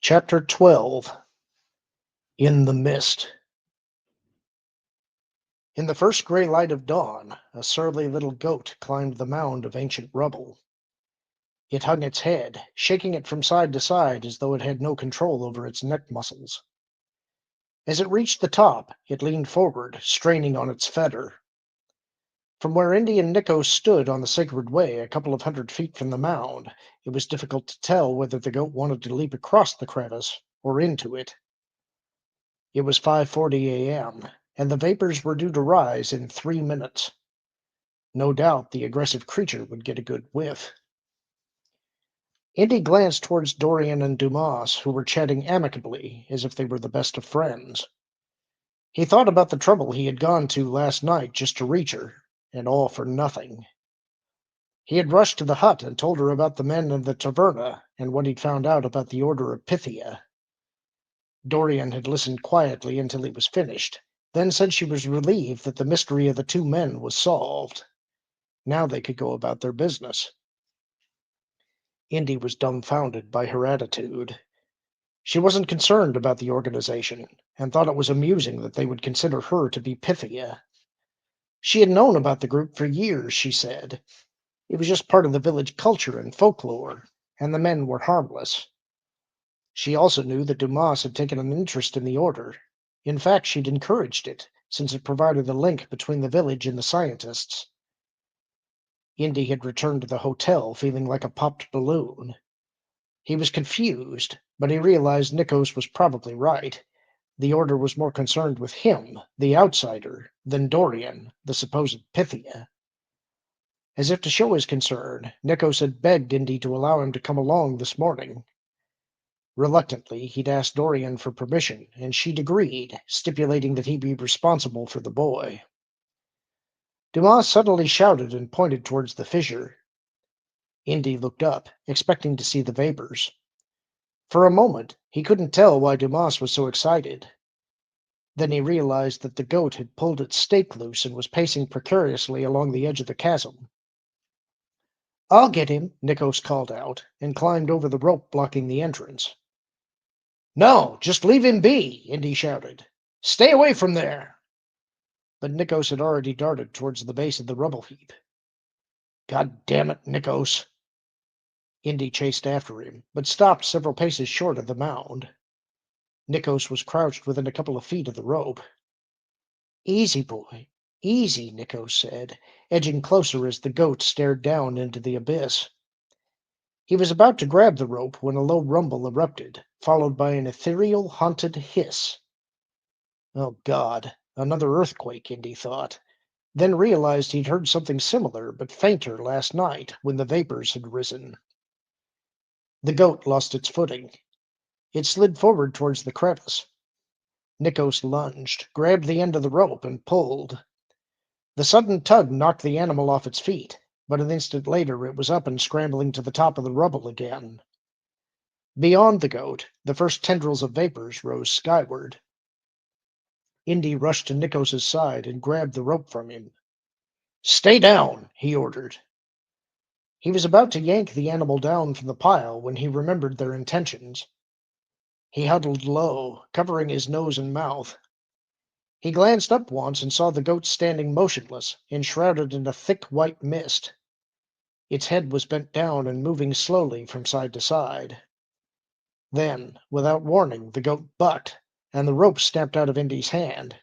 Chapter 12. In the Mist. In the first gray light of dawn, a surly little goat climbed the mound of ancient rubble. It hung its head, shaking it from side to side as though it had no control over its neck muscles. As it reached the top, it leaned forward, straining on its fetter. From where Indy and Nico stood on the sacred way, a couple of 100 feet from the mound, it was difficult to tell whether the goat wanted to leap across the crevice or into it. It was 5:40 a.m., and the vapors were due to rise in 3 minutes. No doubt the aggressive creature would get a good whiff. Indy glanced towards Dorian and Dumas, who were chatting amicably, as if they were the best of friends. He thought about the trouble he had gone to last night just to reach her, and all for nothing. He had rushed to the hut and told her about the men in the taverna and what he'd found out about the Order of Pythia. Dorian had listened quietly until he was finished, then said she was relieved that the mystery of the two men was solved. Now they could go about their business. Indy was dumbfounded by her attitude. She wasn't concerned about the organization, and thought it was amusing that they would consider her to be Pythia. She had known about the group for years, she said. It was just part of the village culture and folklore, and the men were harmless. She also knew that Dumas had taken an interest in the order. In fact, she'd encouraged it, since it provided a link between the village and the scientists. Indy had returned to the hotel feeling like a popped balloon. He was confused, but he realized Nikos was probably right. The Order was more concerned with him, the outsider, than Dorian, the supposed Pythia. As if to show his concern, Nikos had begged Indy to allow him to come along this morning. Reluctantly, he'd asked Dorian for permission, and she'd agreed, stipulating that he be responsible for the boy. Dumas suddenly shouted and pointed towards the fissure. Indy looked up, expecting to see the vapors. For a moment, he couldn't tell why Dumas was so excited. Then he realized that the goat had pulled its stake loose and was pacing precariously along the edge of the chasm. "I'll get him," Nikos called out, and climbed over the rope blocking the entrance. "No, just leave him be," Indy shouted. "Stay away from there." But Nikos had already darted towards the base of the rubble heap. "God damn it, Nikos!" Indy chased after him, but stopped several paces short of the mound. Nikos was crouched within a couple of feet of the rope. "Easy, boy, easy," Nikos said, edging closer as the goat stared down into the abyss. He was about to grab the rope when a low rumble erupted, followed by an ethereal, haunted hiss. Oh, God, another earthquake, Indy thought, then realized he'd heard something similar but fainter last night when the vapors had risen. The goat lost its footing. It slid forward towards the crevice. Nikos lunged, grabbed the end of the rope, and pulled. The sudden tug knocked the animal off its feet, but an instant later it was up and scrambling to the top of the rubble again. Beyond the goat, the first tendrils of vapors rose skyward. Indy rushed to Nikos's side and grabbed the rope from him. "Stay down," he ordered. He was about to yank the animal down from the pile when he remembered their intentions. He huddled low, covering his nose and mouth. He glanced up once and saw the goat standing motionless, enshrouded in a thick white mist. Its head was bent down and moving slowly from side to side. Then, without warning, the goat bucked, and the rope snapped out of Indy's hand.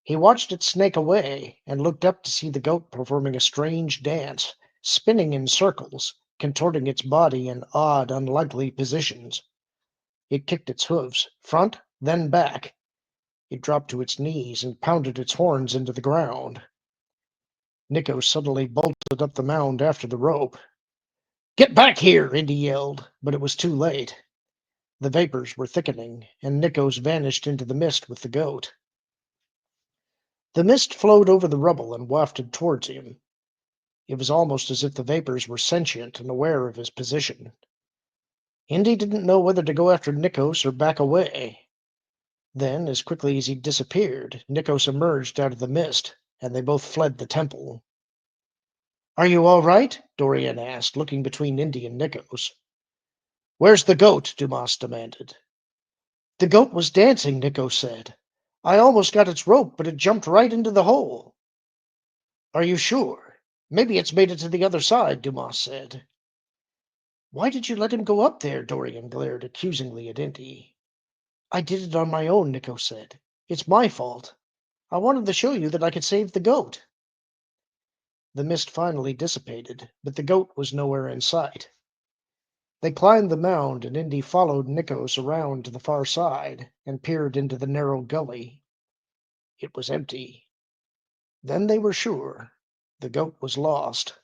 He watched it snake away and looked up to see the goat performing a strange dance, spinning in circles, contorting its body in odd, unlikely positions. It kicked its hooves, front, then back. It dropped to its knees and pounded its horns into the ground. Nico suddenly bolted up the mound after the rope. "Get back here!" Indy yelled, but it was too late. The vapors were thickening, and Nikos vanished into the mist with the goat. The mist flowed over the rubble and wafted towards him. It was almost as if the vapors were sentient and aware of his position. Indy didn't know whether to go after Nikos or back away. Then, as quickly as he disappeared, Nikos emerged out of the mist, and they both fled the temple. "Are you all right?" Dorian asked, looking between Indy and Nikos. Where's the goat? Dumas demanded. The goat was dancing, Nico said. I almost got its rope, but it jumped right into the hole. Are you sure? Maybe it's made it to the other side, Dumas said. Why did you let him go up there? Dorian glared accusingly at Indy. I did it on my own, Nico said. It's my fault. I wanted to show you that I could save the goat. The mist finally dissipated, but the goat was nowhere in sight. They climbed the mound, and Indy followed Nikos around to the far side and peered into the narrow gully. It was empty. Then they were sure the goat was lost.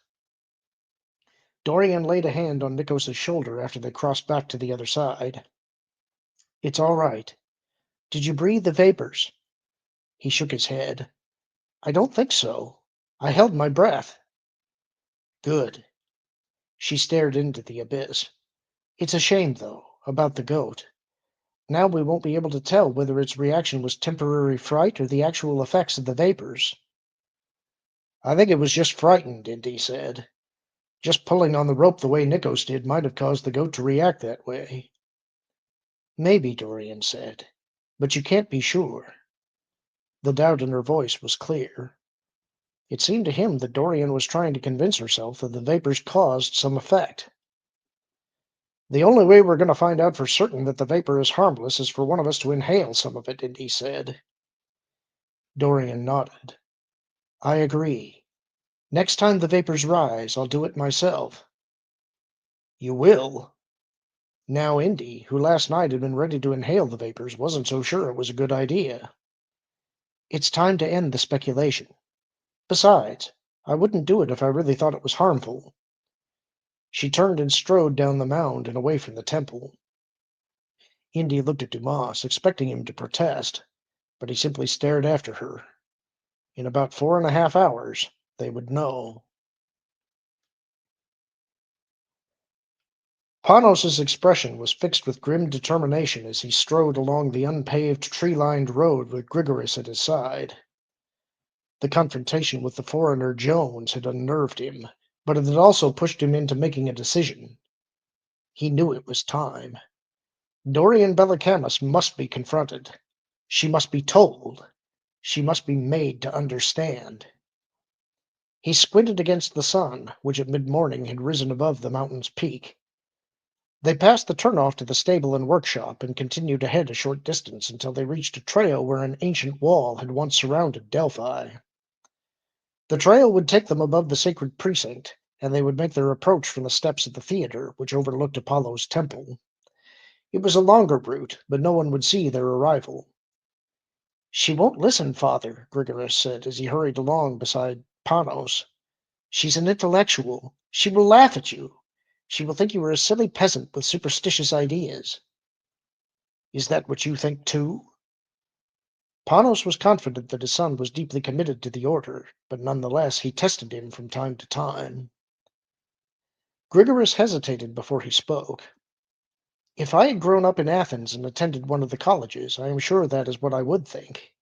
Dorian laid a hand on Nikos' shoulder after they crossed back to the other side. It's all right. Did you breathe the vapors? He shook his head. I don't think so. I held my breath. Good. She stared into the abyss. It's a shame, though, about the goat. Now we won't be able to tell whether its reaction was temporary fright or the actual effects of the vapors. I think it was just frightened, Indy said. Just pulling on the rope the way Nikos did might have caused the goat to react that way. Maybe, Dorian said, but you can't be sure. The doubt in her voice was clear. It seemed to him that Dorian was trying to convince herself that the vapors caused some effect. The only way we're going to find out for certain that the vapor is harmless is for one of us to inhale some of it, Indy said. Dorian nodded. I agree. Next time the vapors rise, I'll do it myself. You will? Now Indy, who last night had been ready to inhale the vapors, wasn't so sure it was a good idea. It's time to end the speculation. Besides, I wouldn't do it if I really thought it was harmful. She turned and strode down the mound and away from the temple. Indy looked at Dumas, expecting him to protest, but he simply stared after her. In about 4.5 hours, they would know. Panos's expression was fixed with grim determination as he strode along the unpaved, tree-lined road with Grigoris at his side. The confrontation with the foreigner Jones had unnerved him, but it had also pushed him into making a decision. He knew it was time. Dorian Bellacamus must be confronted. She must be told. She must be made to understand. He squinted against the sun, which at mid-morning had risen above the mountain's peak. They passed the turnoff to the stable and workshop and continued ahead a short distance until they reached a trail where an ancient wall had once surrounded Delphi. The trail would take them above the sacred precinct, and they would make their approach from the steps of the theater, which overlooked Apollo's temple. It was a longer route, but no one would see their arrival. She won't listen, Father, Grigoris said as he hurried along beside Panos. She's an intellectual. She will laugh at you. She will think you are a silly peasant with superstitious ideas. Is that what you think, too? Panos was confident that his son was deeply committed to the order, but nonetheless he tested him from time to time. Grigoris hesitated before he spoke. If I had grown up in Athens and attended one of the colleges, I am sure that is what I would think.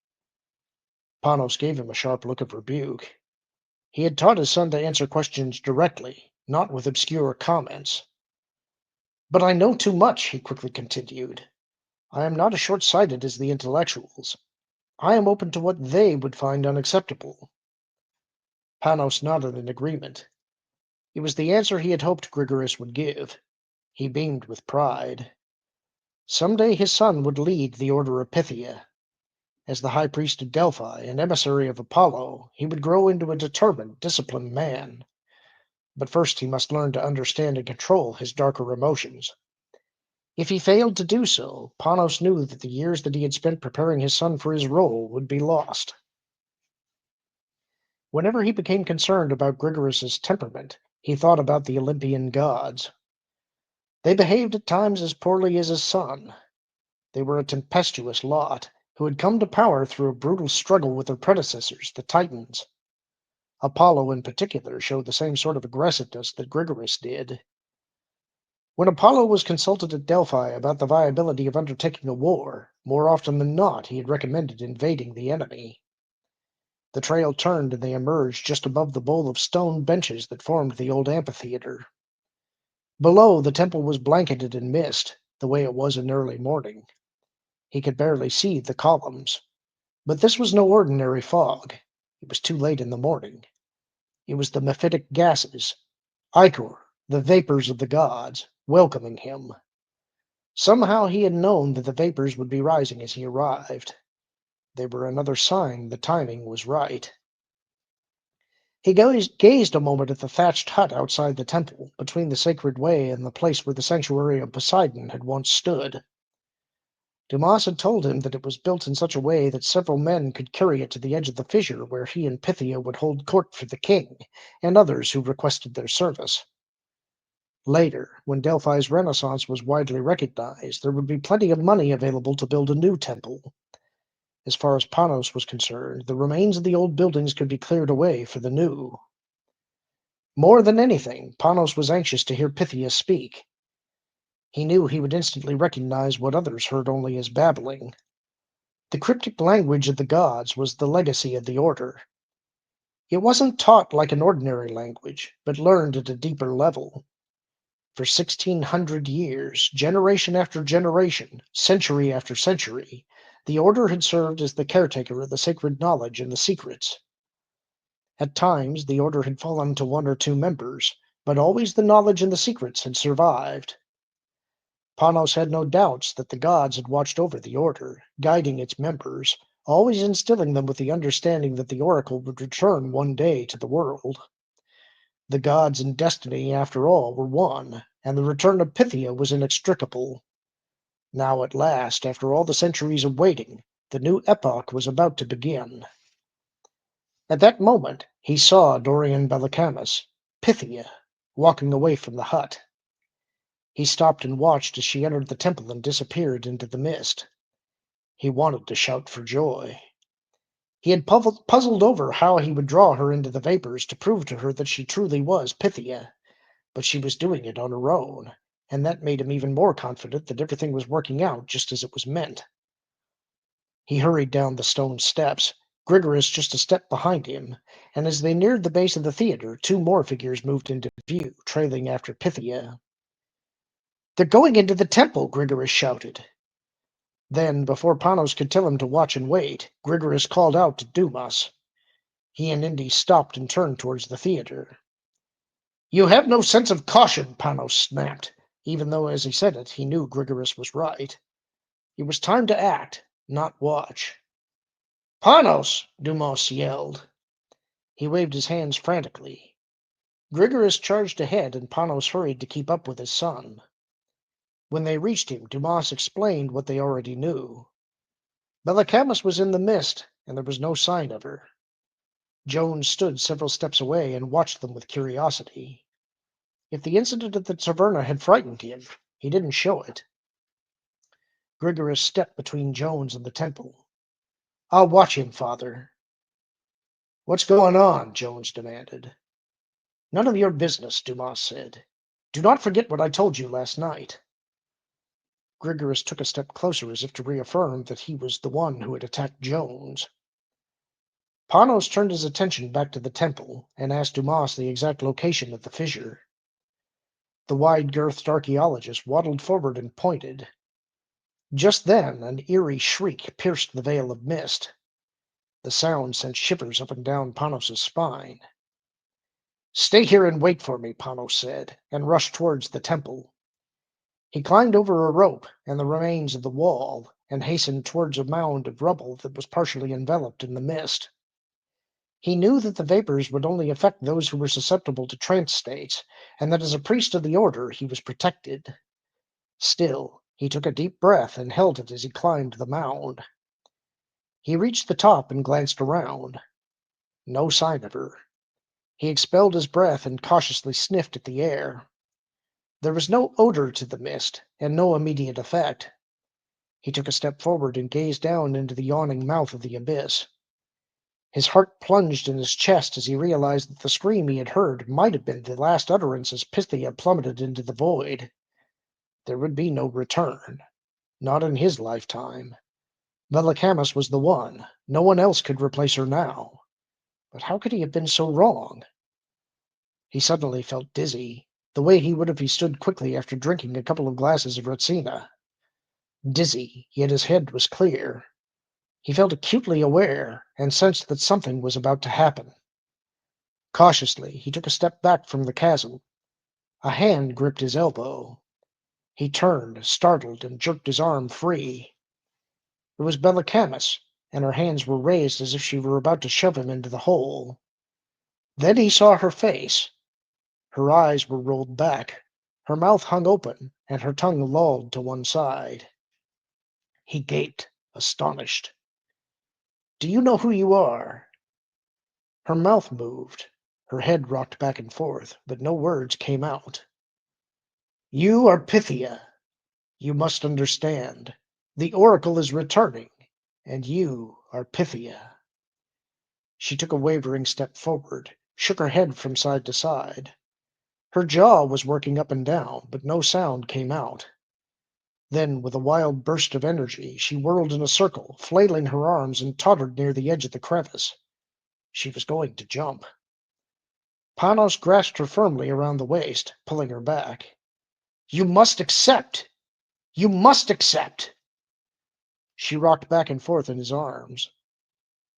Panos gave him a sharp look of rebuke. He had taught his son to answer questions directly, not with obscure comments. But I know too much, he quickly continued. I am not as short-sighted as the intellectuals. I am open to what they would find unacceptable. Panos nodded in agreement. It was the answer he had hoped Grigoris would give. He beamed with pride. Someday his son would lead the Order of Pythia. As the high priest of Delphi, an emissary of Apollo, he would grow into a determined, disciplined man. But first he must learn to understand and control his darker emotions. If he failed to do so, Panos knew that the years that he had spent preparing his son for his role would be lost. Whenever he became concerned about Grigoris's temperament, he thought about the Olympian gods. They behaved at times as poorly as his son. They were a tempestuous lot, who had come to power through a brutal struggle with their predecessors, the Titans. Apollo, in particular, showed the same sort of aggressiveness that Grigoris did. When Apollo was consulted at Delphi about the viability of undertaking a war, more often than not he had recommended invading the enemy. The trail turned and they emerged just above the bowl of stone benches that formed the old amphitheater. Below, the temple was blanketed in mist, the way it was in early morning. He could barely see the columns. But this was no ordinary fog. It was too late in the morning. It was the mephitic gases, ichor, the vapors of the gods, welcoming him. Somehow he had known that the vapors would be rising as he arrived. They were another sign the timing was right. He gazed a moment at the thatched hut outside the temple, between the sacred way and the place where the sanctuary of Poseidon had once stood. Dumas had told him that it was built in such a way that several men could carry it to the edge of the fissure where he and Pythia would hold court for the king and others who requested their service. Later, when Delphi's renaissance was widely recognized, there would be plenty of money available to build a new temple. As far as Panos was concerned, the remains of the old buildings could be cleared away for the new. More than anything, Panos was anxious to hear Pythia speak. He knew he would instantly recognize what others heard only as babbling. The cryptic language of the gods was the legacy of the order. It wasn't taught like an ordinary language, but learned at a deeper level. For 1,600 years, generation after generation, century after century, the order had served as the caretaker of the sacred knowledge and the secrets. At times, the order had fallen to one or two members, but always the knowledge and the secrets had survived. Panos had no doubts that the gods had watched over the order, guiding its members, always instilling them with the understanding that the oracle would return one day to the world. The gods and destiny, after all, were one, and the return of Pythia was inextricable. Now at last, after all the centuries of waiting, the new epoch was about to begin. At that moment, he saw Dorian Bellacamus, Pythia, walking away from the hut. He stopped and watched as she entered the temple and disappeared into the mist. He wanted to shout for joy. He had puzzled over how he would draw her into the vapors to prove to her that she truly was Pythia, but she was doing it on her own, and that made him even more confident that everything was working out just as it was meant. He hurried down the stone steps, Grigoris just a step behind him, and as they neared the base of the theater, two more figures moved into view, trailing after Pythia. "They're going into the temple!" Grigoris shouted. Then, before Panos could tell him to watch and wait, Grigoris called out to Dumas. He and Indy stopped and turned towards the theater. "You have no sense of caution," Panos snapped, even though as he said it, he knew Grigoris was right. It was time to act, not watch. "Panos!" Dumas yelled. He waved his hands frantically. Grigoris charged ahead, and Panos hurried to keep up with his son. When they reached him, Dumas explained what they already knew. Bellacamus was in the mist, and there was no sign of her. Jones stood several steps away and watched them with curiosity. If the incident at the taverna had frightened him, he didn't show it. Grigoris stepped between Jones and the temple. "I'll watch him, Father." "What's going on?" Jones demanded. "None of your business," Dumas said. "Do not forget what I told you last night." Grigoris took a step closer as if to reaffirm that he was the one who had attacked Jones. Panos turned his attention back to the temple and asked Dumas the exact location of the fissure. The wide-girthed archaeologist waddled forward and pointed. Just then, an eerie shriek pierced the veil of mist. The sound sent shivers up and down Panos' spine. "Stay here and wait for me," Panos said, and rushed towards the temple. He climbed over a rope and the remains of the wall and hastened towards a mound of rubble that was partially enveloped in the mist. He knew that the vapors would only affect those who were susceptible to trance states, and that as a priest of the order he was protected. Still, he took a deep breath and held it as he climbed the mound. He reached the top and glanced around. No sign of her. He expelled his breath and cautiously sniffed at the air. There was no odor to the mist, and no immediate effect. He took a step forward and gazed down into the yawning mouth of the abyss. His heart plunged in his chest as he realized that the scream he had heard might have been the last utterance as Pythia plummeted into the void. There would be no return. Not in his lifetime. Bellacamus was the one. No one else could replace her now. But how could he have been so wrong? He suddenly felt dizzy. the way he would if he stood quickly after drinking a couple of glasses of Retsina. Dizzy, yet his head was clear. He felt acutely aware and sensed that something was about to happen. Cautiously, he took a step back from the chasm. A hand gripped his elbow. He turned, startled, and jerked his arm free. It was Camus, and her hands were raised as if she were about to shove him into the hole. Then he saw her face. Her eyes were rolled back. Her mouth hung open, and her tongue lolled to one side. He gaped, astonished. "Do you know who you are?" Her mouth moved. Her head rocked back and forth, but no words came out. "You are Pythia. You must understand. The oracle is returning, and you are Pythia." She took a wavering step forward, shook her head from side to side. Her jaw was working up and down, but no sound came out. Then, with a wild burst of energy, she whirled in a circle, flailing her arms, and tottered near the edge of the crevice. She was going to jump. Panos grasped her firmly around the waist, pulling her back. "You must accept! You must accept!" She rocked back and forth in his arms.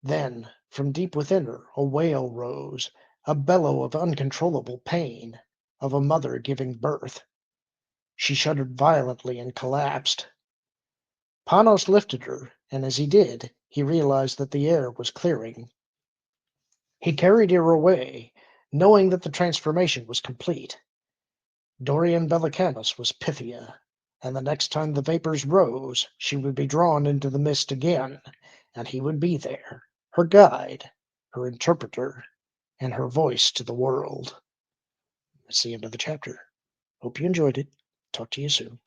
Then, from deep within her, a wail rose, a bellow of uncontrollable pain, of a mother giving birth. She shuddered violently and collapsed. Panos lifted her, and as he did, he realized that the air was clearing. He carried her away, knowing that the transformation was complete. Dorian Bellacanus was Pythia, and the next time the vapors rose, she would be drawn into the mist again, and he would be there, her guide, her interpreter, and her voice to the world. That's the end of the chapter. Hope you enjoyed it. Talk to you soon.